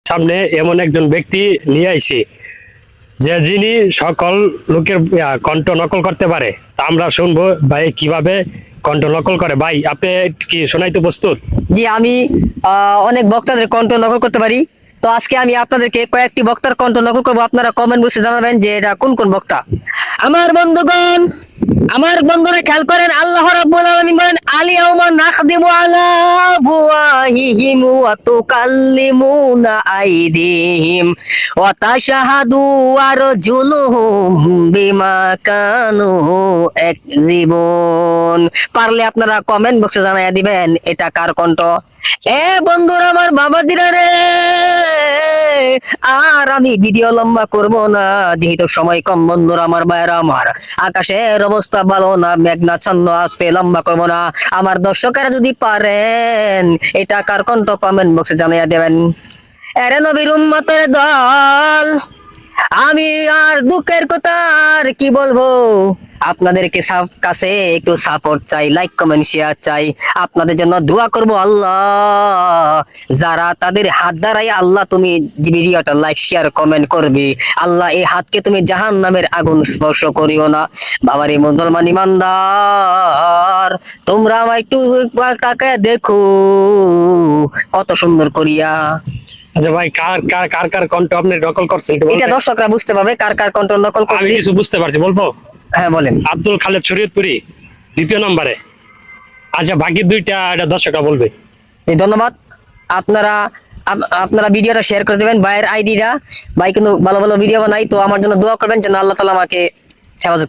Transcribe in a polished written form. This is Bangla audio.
সামনে এমন একজন ব্যক্তি নিয়ে আইছি যে যিনি সকল লোকের কণ্ঠ নকল করতে পারে। তা আমরা শুনবো ভাই কিভাবে কণ্ঠ নকল করে। ভাই আপনি কি শোনাইতে প্রস্তুত? জি, আমি অনেক বক্তাদের কণ্ঠ নকল করতে পারি। তো আজকে আমি আপনাদেরকে কয়েকটি বক্তার কণ্ঠ নকল করবো। আপনারা কমেন্ট বক্সে জানাবেন যে এটা কোন কোন বক্তা। আমার বন্ধুরা খেয়াল করেন, আল্লাহ রাব্বুল আলামিন বলেন, আলিয়াউমা নাখদিমু আলা আফওয়াহিহিম ওয়া তুকাল্লিমুনা আইদিহিম ওয়া তাশহাদু আরজুলুহুম বিমা কানু ইয়াকযিবুন। পারলে আপনারা কমেন্ট বক্সে জানাইয়া দিবেন এটা কার কণ্ঠ। এ বন্ধুরা, আমার বাবাজিরা রে, আর আমি ভিডিও লম্বা করব না, যেহেতু সময় কম। বন্ধুরা আমার, ভাইরা আমার, আকাশের অবস্থা ভালো না, মেঘনাচ্ছন্ন আছে, লম্বা করব না। আমার দর্শকেরা যদি পারেন এটা কার কণ্ঠ কমেন্ট বক্সে জানিয়ে দেবেন। এরে নবীর উম্মতের দল, আমি আর দুঃখের কথা আর কি বলবো, আপনাদেরকে কাছে একটু সাপোর্ট চাই, লাইক কমেন্ট শেয়ার চাই। আপনাদের জন্য দোয়া করব। আল্লাহ, যারা তাদের হাত দ্বারাই আল্লাহ তুমি ভিডিওটা লাইক শেয়ার কমেন্ট করবে, আল্লাহ এই হাতকে তুমি জাহান্নামের আগুন স্পর্শ করিও না। বাবারে মুসলমান ইমানদার, তোমরা আমায় একটু তাকায় দেখো কত সুন্দর করিয়া। আচ্ছা ভাই, কার কার কার কার কণ্ঠ আপনি নকল করছেন একটু এটা বলবেন? দর্শকরা বুঝতে পারবে কার কার কণ্ঠ নকল আমি করছি। কিছু বুঝতে পারছি, বলবো? হ্যাঁ বলেন। আব্দুল খালেদ শরীয়তপুরি 2 নম্বরে। আচ্ছা বাকি 2টা এটা দর্শকরা বলবে। ধন্যবাদ। আপনারা আপনারা ভিডিওটা শেয়ার করে দেবেন ভাইয়ের আইডিটা। ভাই কিন্তু ভালো ভালো ভিডিও বানাই, তো আমার জন্য দোয়া করবেন যেন আল্লাহ তাআলা আমাকে হেফাজত